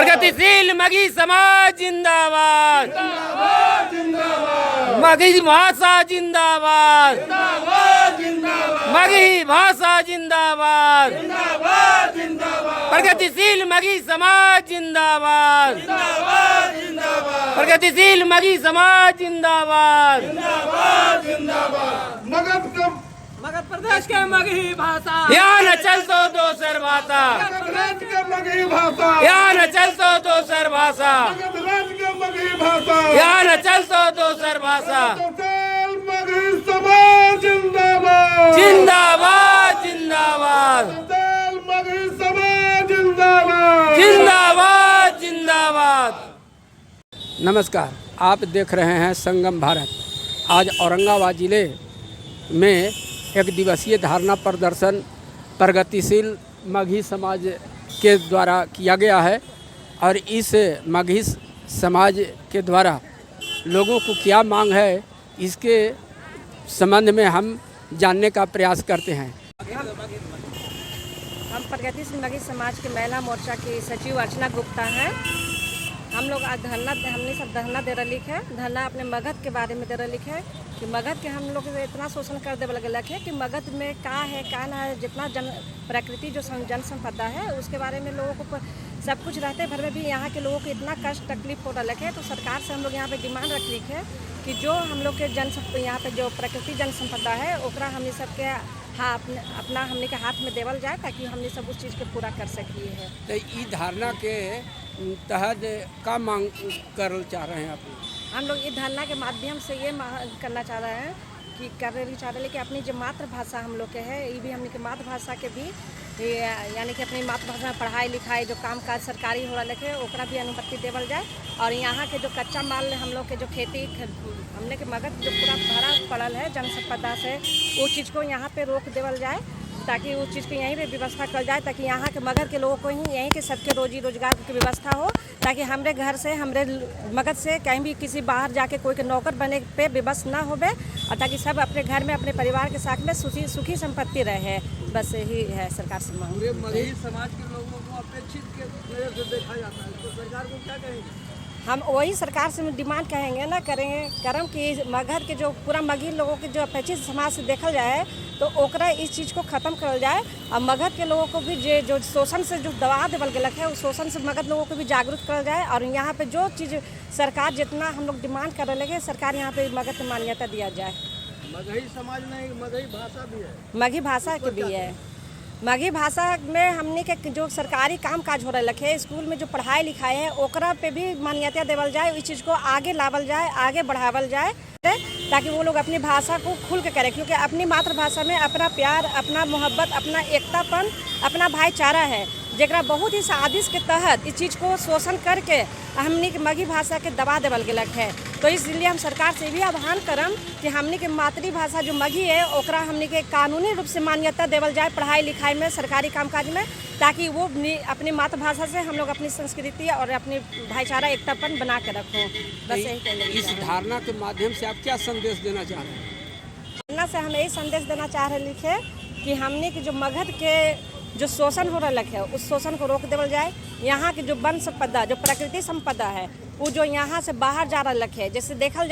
प्रगतिशील मगही समाज जिंदाबाद, मगही भाषा जिंदाबाद, मगही भाषा जिंदाबाद, प्रगतिशील मगही समाज जिंदाबाद, प्रगतिशील मगही समाज जिंदाबाद। मगध प्रदेश के मगही भाषा यहाँ न चल तो दोसर भाषा, यहाँ न चल तो दोसर भाषा, यहाँ न चल तो दोसर भाषा। जिंदाबाद जिंदाबाद जिंदाबाद जिंदाबाद। नमस्कार, आप देख रहे हैं संगम भारत। आज औरंगाबाद जिले में एक दिवसीय धारणा प्रदर्शन प्रगतिशील मगही समाज के द्वारा किया गया है और इस मगही समाज के द्वारा लोगों को क्या मांग है इसके संबंध में हम जानने का प्रयास करते हैं। हम प्रगतिशील मगही समाज के महिला मोर्चा की सचिव अर्चना गुप्ता हैं। हम लोग आज हमने सब धरना दे रही है। धरना अपने मगध के बारे में दे रही है कि मगध के हम लोग इतना शोषण कर दे लग है कि मगध में का है का ना है। जितना प्रकृति जो जन संपदा है उसके बारे में लोगों को सब कुछ रहते भर में भी यहाँ के लोगों को इतना कष्ट तकलीफ हो रहा है। तो सरकार से हम लोग यहाँ पे डिमांड रख ली है कि जो हम लोग के यहाँ पे जो प्रकृति जन संपदा है ओकरा हमने सबके हाँ अपना हमने के हाथ में देवल जाए ताकि हमने सब उस चीज़ के पूरा कर सकिए है। तो ई धारणा के तहत का मांग कर चाह रहे हैं आप? हम लोग इस धरना के माध्यम से ये करना चाह रहे हैं कि कि अपनी जो मातृभाषा हम लोग के है ये भी हमने के मातृभाषा के भी यानी कि अपनी मातृभाषा में पढ़ाई लिखाई जो काम काज सरकारी हो रहा है ओकरा भी अनुमति देवल जाए। और यहाँ के जो कच्चा माल हम लोग के जो खेती हमने के मगध जो पूरा भरा पड़ल है जन संपदा से वो चीज़ को यहाँ पे रोक देवल जाए ताकि उस चीज़ की यहीं पे व्यवस्था कर जाए ताकि यहाँ के मगध के लोगों को ही यहीं के सबके रोजी रोजगार की व्यवस्था हो ताकि हमारे घर से हमारे मगध से कहीं भी किसी बाहर जाके कोई के नौकर बने पे विवश ना होवे और ताकि सब अपने घर में अपने परिवार के साथ में सुखी संपत्ति रहे। बस यही है सरकार से मांग। पूरे मगही समाज के लोगों को अपेक्षित के नजर से देखा जाता है, तो सरकार को क्या कहेंगे? हम वही सरकार से डिमांड करेंगे कि मगध के जो पूरा मगही लोगों के जो अपेक्षित समाज से देखल जाए तो ओकरा इस चीज़ को ख़त्म करल जाए और मगध के लोगों को भी जो शोषण से जो दबा देवल गलत है उस शोषण से मगध लोगों को भी जागरूक करल जाए। और यहाँ पे जो चीज़ सरकार जितना हम लोग डिमांड कर रहे हैं सरकार यहाँ पे मगध को मान्यता दिया जाए। मगही समाज में मगही भाषा भी है, मगही भाषा के भी है। मगही भाषा में हमने के जो सरकारी काम काज हो रहा है स्कूल में जो पढ़ाई लिखाई है ओकरा पे भी मान्यता देवल जाए। इस चीज़ को आगे लावल जाए, आगे बढ़ावल जाए ताकि वो लोग अपनी भाषा को खुल के करें क्योंकि अपनी मातृभाषा में अपना प्यार, अपना मोहब्बत, अपना एकतापन, अपना भाईचारा है जरा बहुत ही साजिश के तहत इस चीज़ को शोषण करके हमने के मगही भाषा के दबा देवल गलत है। तो इसलिए हम सरकार से भी आह्वान करम कि हमने के मातृभाषा जो मगही है ओकरा हमने के कानूनी रूप से मान्यता देवल जाए पढ़ाई लिखाई में, सरकारी कामकाज में, ताकि वो अपनी मातृभाषा से हम लोग अपनी संस्कृति और अपनी भाईचारा एकतापन बना के रखों। बस यही कहना। इस धारणा के माध्यम से आप क्या संदेश देना चाह रहे हैं? धारणा से हम यही संदेश देना चाह रहे हैं कि हमने के जो मगध के जो शोषण हो रहा है उस शोषण को रोक देवल जाए। यहाँ के जो वन संपदा जो प्रकृति संपदा है वो जो यहाँ से बाहर जा रहा है जैसे देखल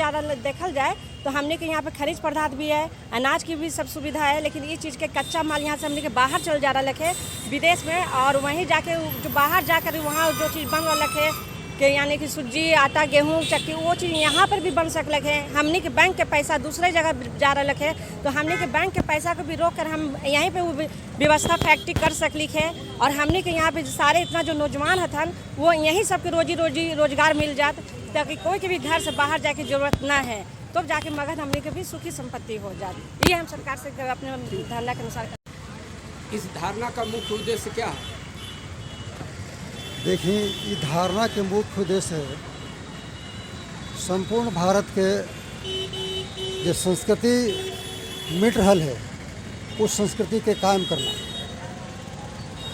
जाए तो हमने के यहाँ पे खनिज पदार्थ भी है, अनाज की भी सब सुविधा है, लेकिन इस चीज़ के कच्चा माल यहाँ से हमने के बाहर चल जा रहा है विदेश में। और वहीं जाके जो बाहर जाकर वहाँ जो चीज़ बन रहा है कि यानी कि सूजी, आटा, गेहूँ, चक्की वो चीज़ यहाँ पर भी बन सकल है। हमने के बैंक के पैसा दूसरे जगह जा रहा है तो हमने के बैंक के पैसा को भी रोक कर हम यहीं पे वो व्यवस्था फैक्ट्री कर सकली है। और हमने के यहाँ पे सारे इतना जो नौजवान हथन वो यहीं सबके रोजगार मिल जात ताकि कोई के भी घर से बाहर जाके जरूरत ना है तो जाके मगध हमने के भी सुखी संपत्ति हो जाती। ये हम सरकार से अपने धारणा के अनुसार। इस धारणा का मुख्य उद्देश्य क्या है? देखिए, ये धारणा के मुख्य उद्देश्य है संपूर्ण भारत के जो संस्कृति मिट रहल है उस संस्कृति के कायम करना,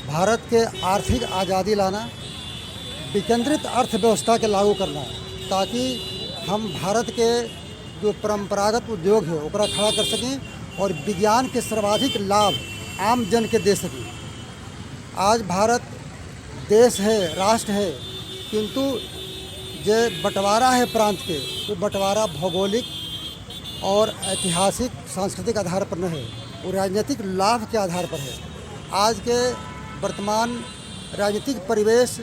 भारत के आर्थिक आज़ादी लाना, विकेंद्रित अर्थव्यवस्था के लागू करना ताकि हम भारत के जो परंपरागत उद्योग है ओकरा खड़ा कर सकें और विज्ञान के सर्वाधिक लाभ आम जन के दे सकें। आज भारत देश है, राष्ट्र है किंतु जो बंटवारा है प्रांत के, वो बंटवारा भौगोलिक और ऐतिहासिक सांस्कृतिक आधार पर न है, वो राजनीतिक लाभ के आधार पर है। आज के वर्तमान राजनीतिक परिवेश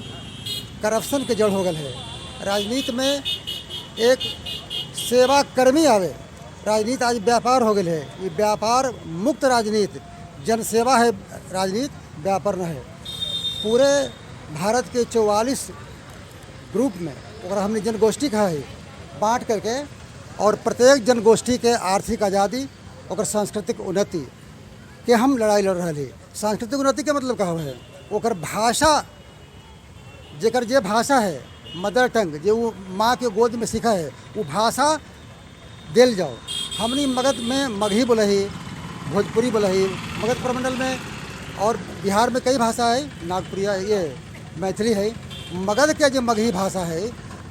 करप्शन के जड़ हो गल है। राजनीति में एक सेवा कर्मी आवे, राजनीति आज व्यापार हो गई है। ये व्यापार मुक्त राजनीति, जनसेवा है राजनीति, व्यापार न है। पूरे भारत के 44 ग्रुप में और हमने जनगोष्ठी कहा है बांट करके, और प्रत्येक जनगोष्ठी के आर्थिक आज़ादी और सांस्कृतिक उन्नति के हम लड़ाई लड़ रहे हैं। सांस्कृतिक उन्नति के मतलब का है ओकर भाषा, जेकर जे भाषा है मदर टंग, जो वो माँ के गोद में सीखा है, वो भाषा दिल जाओ। हमनी मगध में मगही बोले ही, भोजपुरी बोले ही, मगध प्रमंडल में, और बिहार में कई भाषा है, नागपुरिया, ये मैथिली है। मगध के जो मगही भाषा है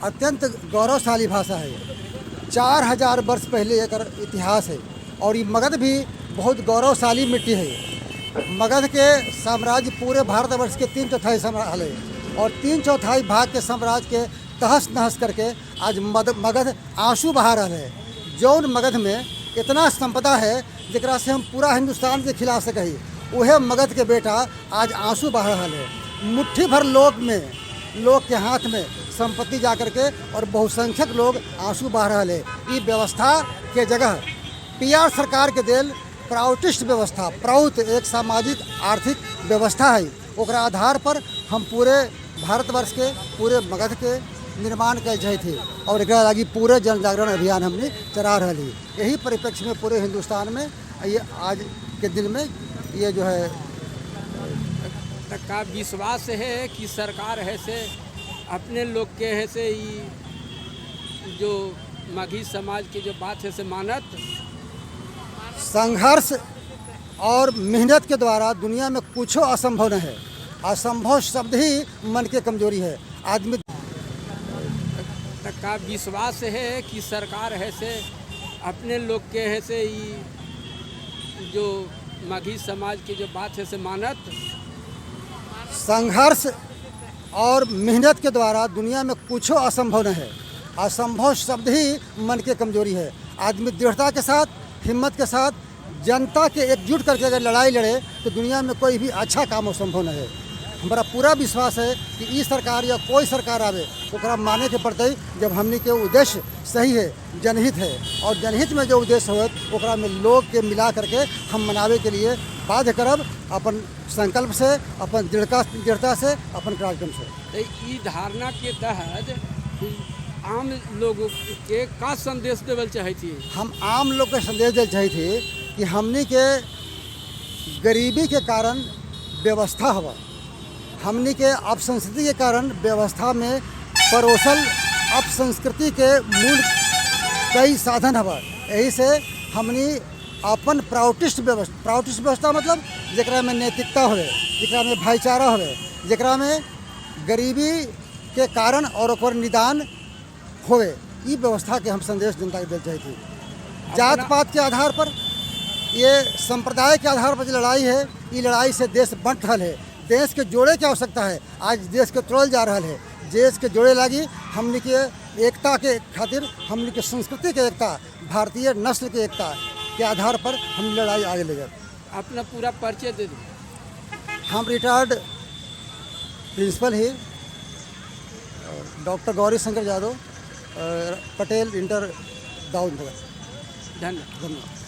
अत्यंत गौरवशाली भाषा है। 4000 वर्ष पहले एक इतिहास है, और ये मगध भी बहुत गौरवशाली मिट्टी है। मगध के साम्राज्य पूरे भारतवर्ष के 3/4 साम्राज्य है, और 3/4 भाग के साम्राज्य के तहस नहस करके आज मगध आंसू बहा रहा है। जौन मगध में इतना संपदा है जरा से हम पूरा हिंदुस्तान के खिला सके, वह मगध के बेटा आज आंसू बहा रहा है। मुट्ठी भर लोग के हाथ में संपत्ति जा करके, और बहुसंख्यक लोग आंसू बहा रहा है। ये व्यवस्था के जगह PR सरकार के देल प्राउटिस्ट व्यवस्था, प्राउत एक सामाजिक आर्थिक व्यवस्था है, ओकरा आधार पर हम पूरे भारतवर्ष के, पूरे मगध के निर्माण कर जाए थे, और एक लगी पूरे जन जागरण अभियान हमने चला रहा है। यही परिप्रेक्ष्य में पूरे हिंदुस्तान में ये आज के दिन में ये जो है का विश्वास है कि सरकार है से अपने लोग के है से जो मगही समाज की जो बात है से मानत। संघर्ष और मेहनत के द्वारा दुनिया में कुछ असंभव न है। असंभव शब्द ही मन के कमजोरी है। आदमी का विश्वास है कि सरकार है से अपने लोग के है से जो मगही समाज की जो बात है से मानत। संघर्ष और मेहनत के द्वारा दुनिया में कुछ असंभव न है। असंभव शब्द ही मन की कमजोरी है। आदमी दृढ़ता के साथ, हिम्मत के साथ, जनता के एकजुट करके अगर लड़ाई लड़े तो दुनिया में कोई भी अच्छा काम असंभव न है। हमारा पूरा विश्वास है कि ई सरकार या कोई सरकार आवे ओकरा माने के पड़ते, जब हमने के उद्देश्य सही है, जनहित है, और जनहित में जो उद्देश्य हो ओकरा में लोग के मिला करके हम मनावे के लिए बाध्य करब, अपन संकल्प से, अपन दृढ़ता से, अपन कार्यक्रम से। तो ई धारणा के तहत आम लोगों के का संदेश देवल चाहे थी? हम आम लोग के संदेश दे चाहे थे कि हमने के गरीबी के कारण व्यवस्था हवा, हमने के अपसंस्कृति के कारण व्यवस्था में परोसल अपसंस्कृति के मूल कई साधन हवा। यही से हमने अपन प्राउटिस्ट व्यवस्था मतलब जकरा में नैतिकता होवे, जकरा में भाईचारा होवे, जकरा में गरीबी के कारण और ओकर निदान होवे, ये व्यवस्था के हम संदेश जनता के दे चाहे थी। जात पात के आधार पर, ये संप्रदाय के आधार पर जो लड़ाई है, ये लड़ाई से देश बंट रहा है। देश के जोड़े की आवश्यकता है, आज देश के तोड़ल जा रहा है। देश के जोड़े लगी हमने के एकता के खातिर, हमने के संस्कृति के एकता, भारतीय नस्ल के एकता के आधार पर हम लड़ाई आगे ले जाए। अपना पूरा परिचय दे दो। हम रिटायर्ड प्रिंसिपल ही डॉक्टर गौरी शंकर यादव, पटेल इंटर दाऊद नगर। धन्यवाद।